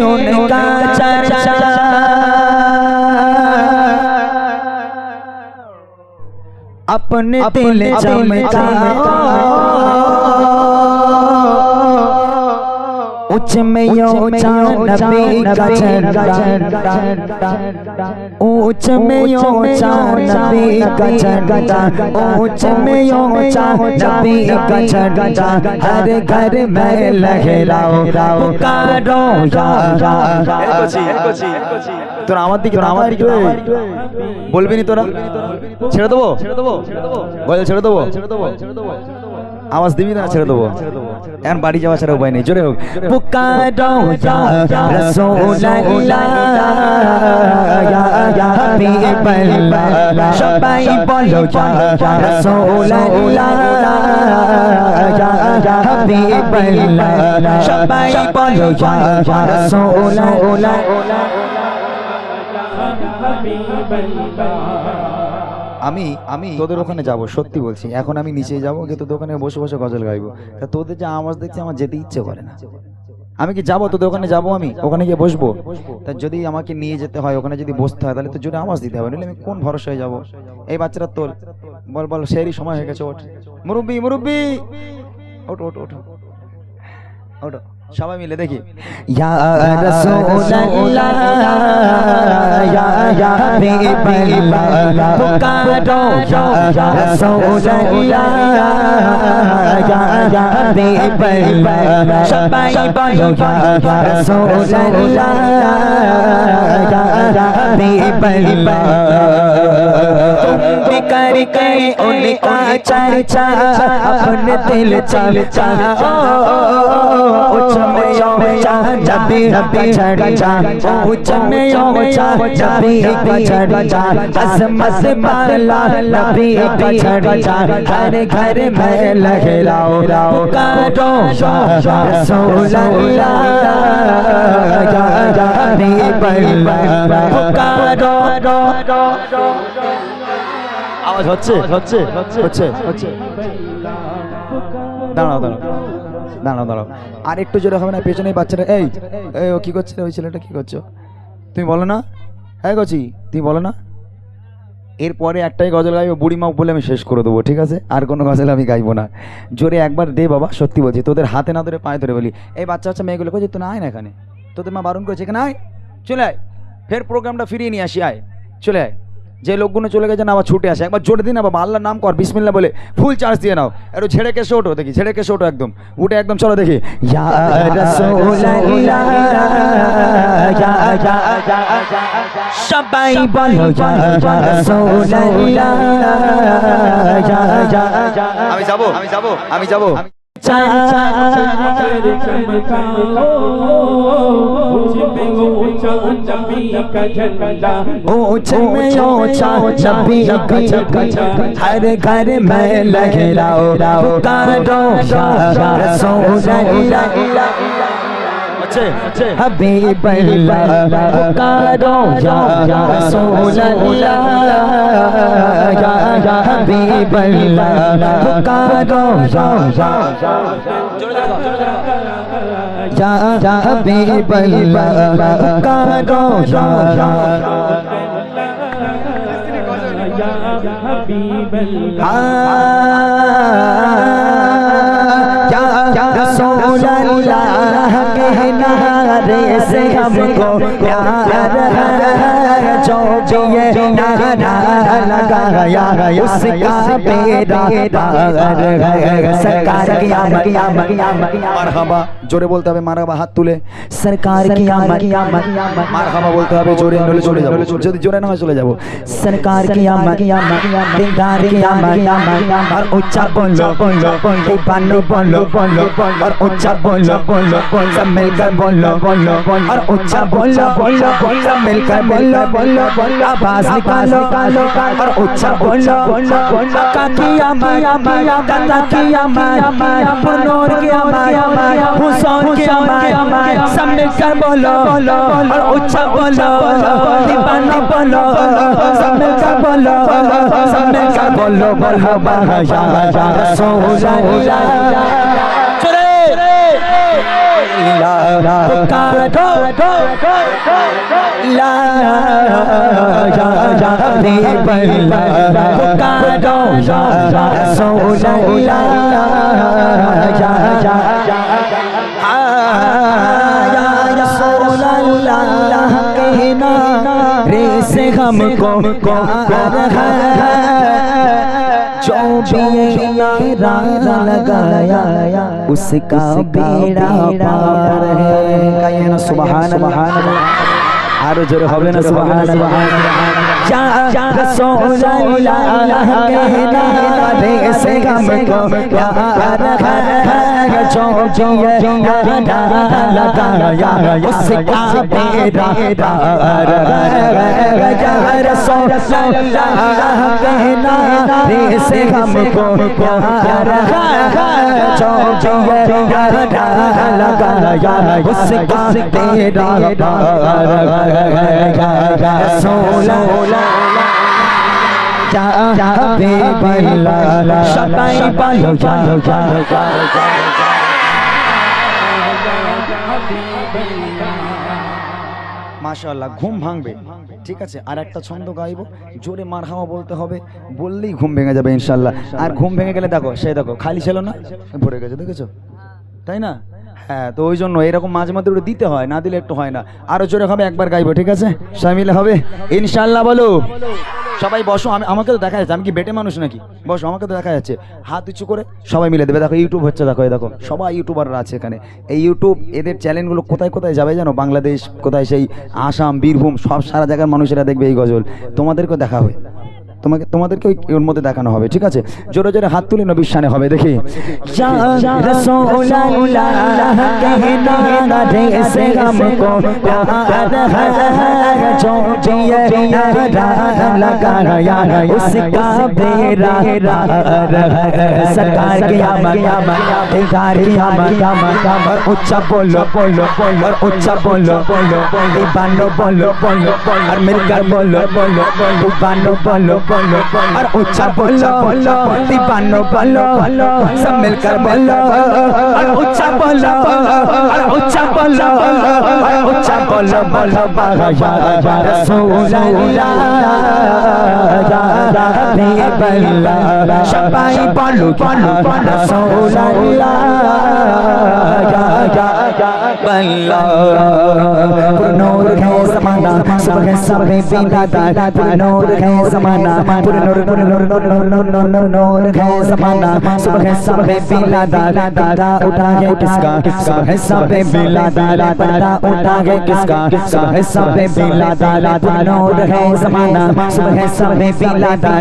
उनका चर्चा अपने दिल चमका उच्च में ऊंचा नबी का झंडा उच्च में ऊंचा नबी का झंडा उच्च में ऊंचा नबी का झंडा हर घर में लहराओ पुकारो তোরা আমার দিকে বলবি নি তোরা ছেড়ে দেবো বলে ছেড়ে দেবো आवाज दिबी ना ছেড়ে দেবো এখন বাড়ি যাওয়া ছাড়া উপায় নেই জোরে হোক পুকারো ইয়া রাসূলুল্লাহ ইয়া হাবিবাল্লাহ সবাই বলো ইয়া রাসূলুল্লাহ ইয়া হাবিবাল্লাহ সবাই বলো ইয়া রাসূলুল্লাহ আমি তোদের ওখানে যাব সত্যি বলছি এখন আমি নিচে যাবো কিন্তু দোকানে বসে বসে গজল গাইবো তা তোদের যে আওয়াজ দেখছি আমার যেতে ইচ্ছে করে না আমি কি যাবো তোদের ওখানে যাবো আমি ওখানে গিয়ে বসবো তা যদি আমাকে নিয়ে যেতে হয় ওখানে যদি বসতে হয় তাহলে তো জোরে আওয়াজ দিতে হবে নইলে আমি কোন ভরসায় যাবো এই বাচ্চারা তোল বল সেরই সময় হয়ে গেছে ওঠ মুরব্বি ওঠ ওঠ ওঠ ওঠ সবাই মিলে দেখি ইয়া রাসূলুল্লাহ ইয়া হাবিবাল্লাহ পুকারো ইয়া রাসূলুল্লাহ ইয়া হাবিবাল্লাহ সবাই বলো ইয়া রাসূলুল্লাহ ইয়া হাবিবাল্লাহ करके उनका चर्चा अपने दिल चर्चा उच्च में ऊंचा नबी का चर्चा उच्च में ऊंचा नबी का चर्चा अज़मत वाला नबी का चर्चा हर घर में लहराओ पुकारो या रसूलल्लाह या हबीबल्लाह पुकारो आवाज হচ্ছে দাঁড়াও আর একটু জোরে হবে না পেছনে বাচ্চারা এই ও কি করছে ওই ছেলেটা কি করছো তুমি বলো না হ্যাঁ গছি তুমি বলো না এরপরে একটাই গজল গাইবো বুড়িমা বলে আমি শেষ করে দেবো ঠিক আছে আর কোনো গজল আমি গাইবো না জোরে একবার দে বাবা সত্যি বলছি তোদের হাতে না ধরে পায়ে ধরে বলি এই বাচ্চা মেয়েগুলো কই তুই না আয় না এখানে তোদের মা বারণ করেছে এখানে আয় চলে আয় ফের প্রোগ্রামটা ফিরিয়ে নিয়ে আসি আয় চলে আয় যে লোকগুলো চলে গেছে না আবার ছুটে আসে একবার জোরে দিন না বাবা আল্লাহর নাম কর বিসমিল্লাহ বলে ফুল চার্জ দিয়ে নাও একটু ছেড়ে কেসে ওঠো দেখি ছেড়ে কেসে ওঠো একদম উঠে একদম চলো দেখি ইয়া রাসূলুল্লাহ সবাই বলো ইয়া রাসূলুল্লাহ আমি যাব ऊंच में ऊंचा नबी का झंडा हर घर में लहराओ पुकारो या रसूलल्लाह हबीबल्लाह पुकारो या रसूलल्लाह या हबीबल्लाह पुकारो या हबीबल्लाह पुकारो या रसूलल्लाह कहना रे से हमको प्यार है जो ये नारा लगाया उसका बेड़ा पार है सरकार की आमद मरहबा जोरे बोलते হবে মারহাবা হাত তুলে সরকার কি আমদ মারহাবা বলতে হবে জোরে নলে চলে যাব যদি জোরে না হয় চলে যাব সরকার কি আমদ দিনদার কি আমদ আর উচ্চা বলো दीवानो बोलो और ऊंचा बोलो सब मिलकर बोलो और ऊंचा बोलो सब मिलकर बोलो आवाज निकालो और ऊंचा बोलो काकिया माया दादा किया माया पुनोर किया माया हुसैन किया माया सब मिलकर बोलो और ऊंचा बोलो दीवानो बोलो सब मिलकर बोलो या रसूलल्लाह अल्लाह पुकारो ला या हबीब अल्लाह पुकारो या रसूल अल्लाह या रसूल अल्लाह कहना रे से हमको प्यार है जो भी नारा लगाया उसका बेड़ा पार है। कहिए ना सुभान अल्लाह, आरो जोरे होबे ना सुभान अल्लाह। या रसूल अल्लाह कहना रे से हमको प्यार है जो भी नारा लगाया उसका बेड़ा पार है। या रसूल अल्लाह कहना रे से हमको प्यार है जो भी नारा लगाया उसका बेड़ा पार है। रसूल या हबीब अल्लाह शताई पालो माशाअल्लाह घुम भांगबे। ठीक আছে, আর একটা ছন্দ গাইবো, জোরে মারহাবা বলতে হবে, বললেই ঘুম ভেঙে যাবে ইনশাআল্লাহ। আর ঘুম ভেঙে গেলে দেখো সেই দেখো খালি ছিল না ভরে গেছে, দেখেছো তাই না? হ্যাঁ, তো ওই জন্য এরকম মাঝে মধ্যে ওটা দিতে হয়, না দিলে একটু হয় না। আরো জোরে হবে, একবার গাইবো, ঠিক আছে? সবাই মিলে হবে ইনশাআল্লাহ। বলো সবাই বসো, আমাকে তো দেখা যাচ্ছে, আমি কি বেটে মানুষ নাকি? বসো, আমাকে তো দেখা যাচ্ছে। হাত উঁচু করে সবাই মিলে দেবে। দেখো ইউটিউব হচ্ছে, দেখো এই দেখো সবাই ইউটিউবাররা আছে এখানে। এই ইউটিউব এদের চ্যানেলগুলো কোথায় কোথায় যাবে জানো? বাংলাদেশ, কোথায় সেই আসাম, বীরভূম, সব সারা জায়গার মানুষেরা দেখবে এই গজল। তোমাদেরকেও দেখা হবে, তোমাদেরকে ওর মধ্যে দেখানো হবে, ঠিক আছে? জোরে জোরে হাত তুলে নবীর শানে হবে, দেখি। ইয়া রাসূলুল্লাহ कहना रे से हमको प्यार है जो भी नारा लगाया उसका बेड़ा पार है। सरकार की आमद दिलदार की आमद और ऊंचा बोलो बोलो और ऊंचा बोलो बोलो दीवानो बोलो बोलो और मिलकर बोलो बोलो दीवानो बोलो बोलो और ऊंचा बोलो बोलो दीवानो बोलो सब मिलकर बोलो और ऊंचा बोलो और ऊंचा बोलो और ऊंचा बोलो बोलो या रसूल अल्लाह या हबीब अल्लाह शफाई बोलो बोलो रसूल अल्लाह या अल्लाह नूर है ज़माना सुबह सबे बिलादा नूर है ज़माना नूर है ज़माना सुबह सबे बिलादा पर्दा उठा है किसका सुबह सबे बिलादा पर्दा उठा है किसका सुबह सबे बिलादा नूर है ज़माना सुबह सबे बिलादा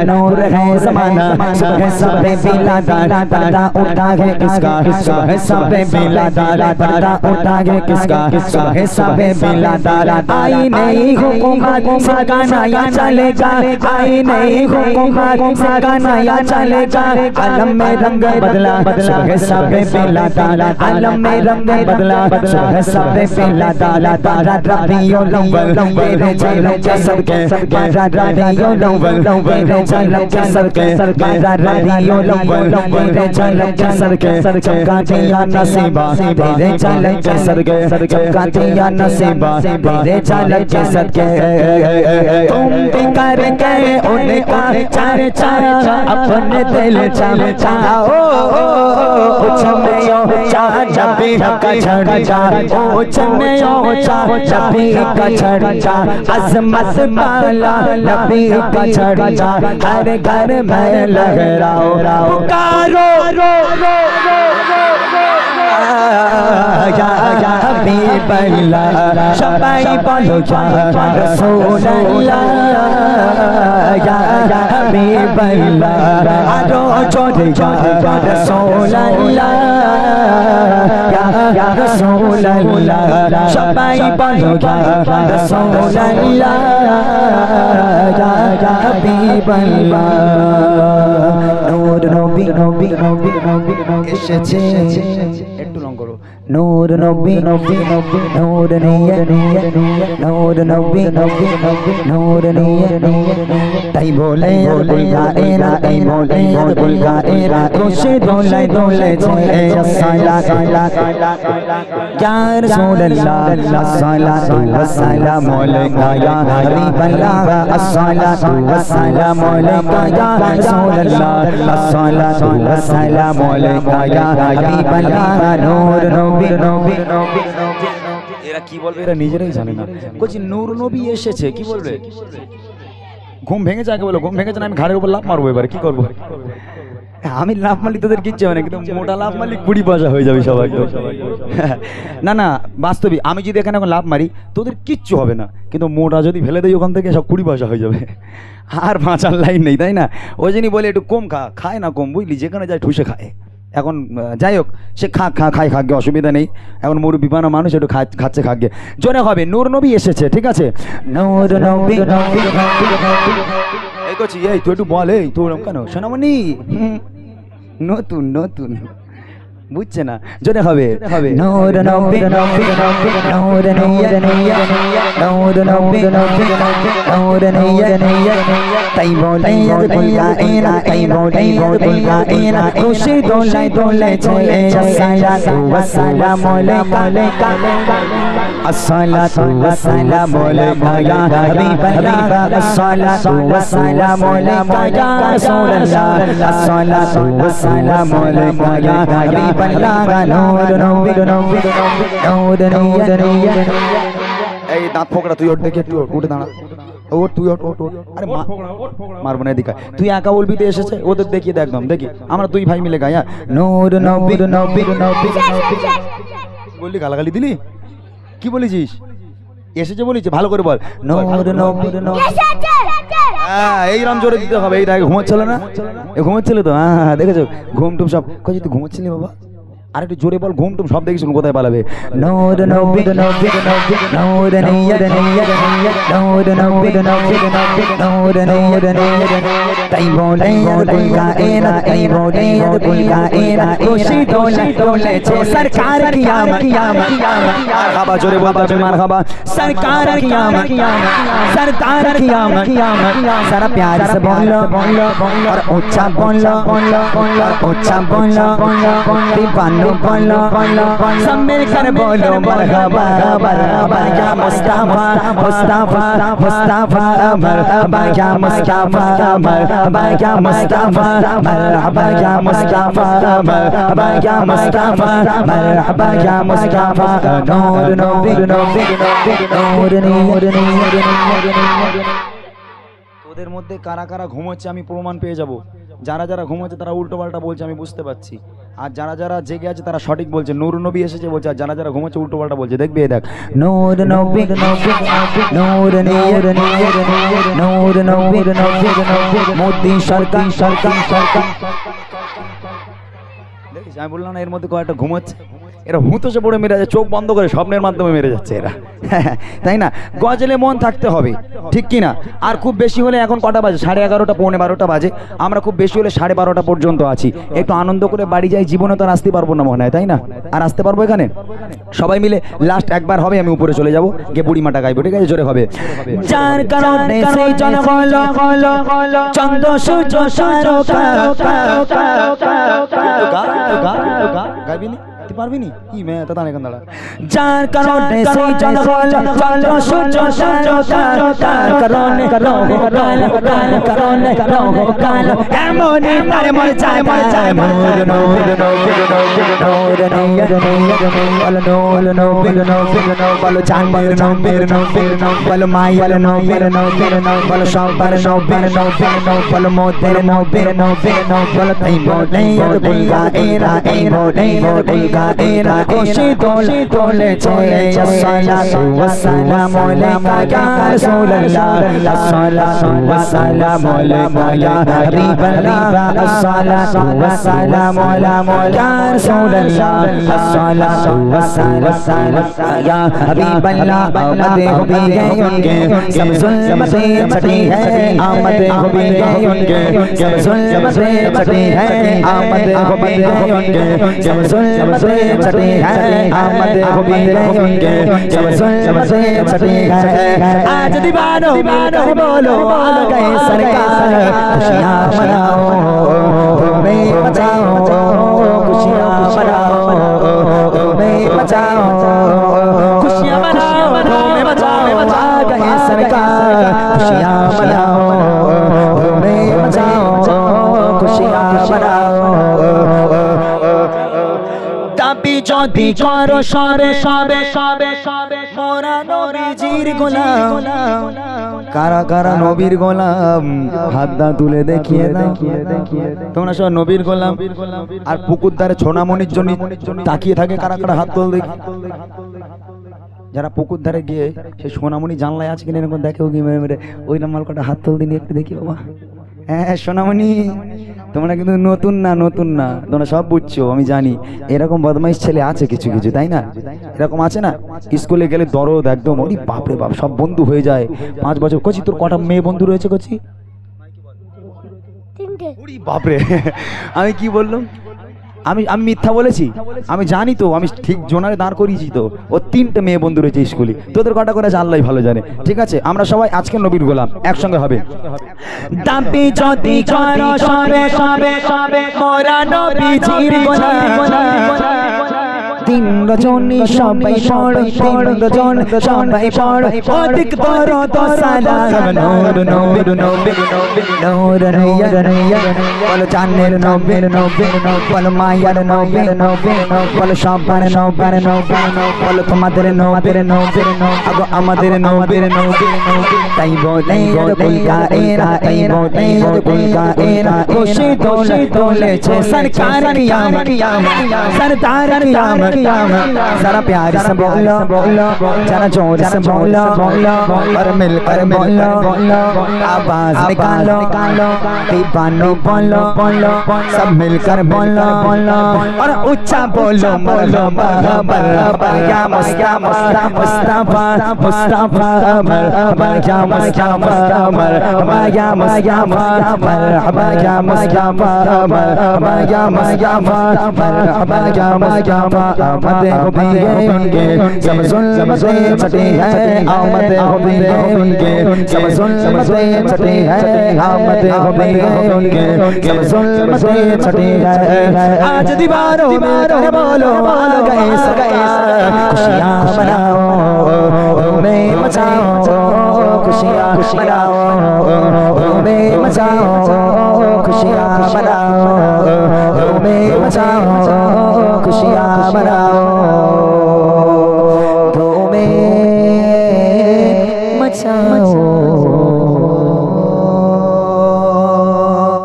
नूर है ज़माना सुबह सबे बिलादा पर्दा उठा है किसका सुबह सबे बिलादा पर्दा उठा है किसका सुबह सबे बिलादा आई नहीं हुकूमत सिखाना या चलेगा आई नहीं हुकूमत सिखाना या चलेगा आलम में रंग बदला सुबह सबे बिलादा आलम में रंग बदला सुबह सबे बिलादा तारा रबियो लंबल तेरे चलम के सदके तारा रबियो लंबल तेरे चलम के सदके तारा रबियो लंबल तेरे चलम के सदके चमका दिया नसीबा तेरे चलम के सदके चमका दिया नसीबा तेरे चलम के सदके तुम भी करके उनका चर्चा अपने दिल चमकाओ उछमेयो चा जबी का छड़चा उछमेयो चा जबी का छड़चा अज़मत माला नबी का छड़चा हर घर में लहराओ पुकारो या हबीब अल्लाह शफाई बोलो या रसूल अल्लाह या हबीब अल्लाह आरो छोड़े या रसूल अल्लाह या रसूल अल्लाह शफाई बोलो या रसूल अल्लाह या हबीब अल्लाह নূর নবী নবী নবী নবী এসেছে একটু লং করো नूर नबी नबी नबी नूर नियत नूर नबी नबी नबी नूर नियत ताई बोले कुल कायना ताई बोले कुल कायना खुशी डोले डोले छे अस्सला या रसूल अल्लाह अस्सलातु वस्सलामु अलैका या हबीब अल्लाह अस्सलातु वस्सलामु अलैका या रसूल अल्लाह अस्सलातु वस्सलामु अलैका या हबीब अल्लाह नूर नबी नबी नबी এরা কি বলবে এরা নিজেরাই জানে না কইছি নূর নবী এসেছে কি বলবে ঘুম ভেঙে যাকে বলো ঘুম ভেঙে যায় আমি ঘাড়ের উপর লাফ মারবো এবারে কি করব আমি লাফ মারলি তোদের কিচ্ছু হবে না কিন্তু মোটা লাফ মারলি 20 পয়সা হয়ে যাবে সবাই না না বাস্তবিক আমি যদি এখানে এখন লাফ মারি তোদের কিচ্ছু হবে না কিন্তু মোটা যদি ফেলে দেই ওখান থেকে সব 20 পয়সা হয়ে যাবে আর বাঁচার লাইন নেই তাই না ওই জন্যই বলে একটু কম খায় না কম বুঝলি যেখানে যায় ঠুসে খায় এখন যাই হোক সে খায় খাগে অসুবিধা নেই এখন মুরব্বি বানা মানুষ একটু খাচ্ছে খাগে জোরে হবে নূর নবী এসেছে ঠিক আছে নূর নবী এই করছি এই তুই একটু বল এই তোর কেন সোনামণি নতুন নতুন বুঝছে না জোরে হবে নূর নবী নূর নিয়ত নূর নবী নূর নিয়ত তাই বলে কুল কায়না তাই বলে কুল কায়না খুশি দোলে দোলে ছয়ে আসসালাতু ওয়াসসালামু আলাইকা আসসালাতু ওয়াসসালামু আলাইকা ইয়া হাবিবাল্লাহ আসসালাতু ওয়াসসালামু আলাইকা ইয়া রাসূলুল্লাহ আসসালাতু ওয়াসসালামু আলাইকা ইয়া হাবিবাল্লাহ নূর নবী নূর নিয়ত এই দাঁত ফোকড়া তুই ওঠ দেখে একটু উঠে দাঁড়া ওঠ তুই ওঠ আরে মারবো না এদিকে তুই একা বলবি তো এসেছে ওদের দেখিয়ে দে একদম দেখি আমরা দুই ভাই মিলে গাই নূর নবী বললি গালাগালি দিলি কি বলেছিস এসেছে বলিস ভালো করে বল নূর নবী হ্যাঁ এইরকম জোরে দিতে হবে এই দেখ ঘুমোচ্ছিল না ঘুমোচ্ছিল তো হ্যাঁ দেখেছো ঘুম টুম সব কই তুই ঘুমোচ্ছিলি বাবা আর একটু জোরে বল ঘুম টুম সব দেখিস কোথায় পালাবে নূর নবী নূর নিয়ত নূর নবী নূর নিয়ত তাই বলে কুল কায়না তাই বলে কুল কায়না খুশি দোলে দোলে छे सरकार कियामत मारहबा जोरे बोल बाबे मारहबा सरकार कियामत सरदार कियामत सारा प्यार से बोलो और ऊंचा बोलो ऊंचा बोलो दीवानो बोलो सब मिलकर बोलो मरहबा मरहबा या मुस्तफा मुस्तफा मुस्तफा मरहबा या मुस्तफा मरहबा या मुस्तफा मरहबा या मुस्तफा मरहबा या मुस्तफा मरहबा या मुस्तफा नूर नबी नूर তোদের মধ্যে কারা কারা ঘুমোচ্ছে আমি প্রমাণ পেয়ে যাব যারা যারা ঘুমোচ্ছে তারা উল্টো পাল্টা বলছে আমি বুঝতে পারছি আর যারা যারা জেগে আছে তারা সঠিক বলছে নূর নবী এসেছে বলছে আর যারা যারা ঘুমোচ্ছে উল্টো পাল্টা বলছে দেখবি দেখ নূর নবী নূর নিয়ত নূর নবী মোদি সরকার দেখিস আমি বললাম না এর মধ্যে কয়েকটা ঘুমোচ্ছে এরা হুঁতোষে পড়ে মেরে যাচ্ছে চোখ বন্ধ করে স্বপ্নের মাধ্যমে মেরে যাচ্ছে এরা তাই না গজলে মন থাকতে হবে ঠিক কি না আর খুব বেশি হলে এখন কটা বাজে 11:30 পৌনে 12টা বাজে আমরা খুব বেশি হলে 12:30টা পর্যন্ত আছি একটু আনন্দ করে বাড়ি যাই জীবনে তো আর আসতে পারবো না মনে হয় তাই না আর আসতে পারবো এখানে সবাই মিলে লাস্ট একবার হবে আমি উপরে চলে যাবো গিয়ে বুড়ি মাটা গাইবো ঠিক আছে জোরে হবে যার কারণে সেই জন হলো চন্দ্র সূর্য গাইবি নি পারবি নি কি মে তা তানে কান্দা যার কারণে সেই জন হলো চন্দ্র সূর্য তার কারণে কারণে এমনই তারে মর যায় নূর নিয়ত নূর নবী বলো জানের নবীর বলো মায়ের নবীর বলো সবার নবীর বলো মোদের নবীর বলো তাই বলে কুল কায়না তাই বলে কুল কায়না খুশি দোলে দোলে ছয়ে আসসালাতু ওয়াসসালামু আলাইকা ইয়া রাসূলুল্লাহ আসসালাতু ওয়াসসালামু আলাইকা ইয়া হাবিবাল্লাহ আসসালাতু ওয়াসসালামু আলাইকা ইয়া রাসূলুল্লাহ আসসালাতু ওয়াসসালামু या हबीब अल्लाह आमद हुई है उनके सब जुल्मतें छटी है आमद हुई है उनके सब जुल्मतें छटी है आमद हुई है उनके सब जुल्मतें छटे हैं आमद हुए उनके सब जुल्म से छटे हैं आज दीवानों मिलकर बोलो आ गए सरकार खुशियाँ मनाओ तुम्हें बचाओ खुशियाँ मनाओ तुम्हें बचाओ खुशियाँ मनाओ तुम्हें बचाओ आ गए सरकार खुशियाँ मनाओ तुम्हें बचाओ खुशियाँ मनाओ দাবি যদি করো সবে সবে সবে সবে মোরা নবীজির গোলাম কারা কারা নবীর গোলাম হাত দা তুলে দেখিয়ে দাও তোমরা সব নবীর গোলাম আর পুকুর ধারে ছোনামণির জন্য তাকিয়ে থাকে কারা কারা হাত তোল দেখি যারা পুকুর ধারে গিয়ে সেই সোনামণি জানলায় আছে কিনা এরকম দেখেও কি মেরে মেরে ওই নাম্বার কটা হাত তোল দিন একটু দেখি বাবা হ্যাঁ সোনামণি তোমরা কিন্তু নতুন না তোমরা সব বুঝছো আমি জানি এরকম বদমাইশ ছেলে আছে কিছু কিছু তাই না এরকম আছে না স্কুলে গেলে দরদ একদম ওরে বাপরে বাপ সব বন্ধু হয়ে যায় 5 বছর কচি তোর কটা মেয়ে বন্ধু রয়েছে কচি 3টে ওরে বাপরে আমি কি বললাম আমি মিথ্যা বলেছি আমি জানি তো আমি ঠিক জোনারে দাঁড় করিয়েছি তো ও 3টে মেয়ে বন্ধু রয়েছে স্কুলে তোদের কটা করে আল্লাহই ভালো জানে ঠিক আছে আমরা সবাই আজকে নবীর গোলাম একসঙ্গে হবে দাবি যদি করো সবে সবে সবে মোরা নবীজির গোলাম তিন রজনী সবাই পড়ো তিন রজন সবাই পড়ো অধিক করো তো সালাম নূর নবীর নবীর নূর নূর বলো জানের নবীর নবীর বলো মায়ার নবীর নবীর বলো সবার নবীর নবীর বলো তোমাদের নবীর নবীর আগো আমাদের নবীর নবীর তাই বলে কুলকা এরা তাই বলে কুলকা এরা খুশি দোলে দোলেছে সরকার কিয়ামত সরদার কিয়ামত जरा प्यार से बोलो जरा जोर से बोलो और मिलकर बोलो आवाज निकालो दीवानो बोलो सब मिलकर बोलो और ऊंचा बोलो मरहबा या मुस्तफा मुस्तफा मरहबा या मुस्तफा मरहबा या मुस्तफा मरहबा या मुस्तफा मरहबा या मुस्तफा मरहबा या मुस्तफा आमद हुए उनके सब जुल्म से छटे हैं आमद हुए उनके सब जुल्म से छटे हैं आमद हुए उनके सब जुल्म से छटे हैं आज दीवारों में बोलो आ गए सरकार खुशियाँ मनाओ तुम्हें बचाओ खुशियाँ मनाओ तुम्हें बचाओ खुशियाँ मनाओ तुम्हें बचाओ खुशियाँ मनाओ तुम्हें बचाओ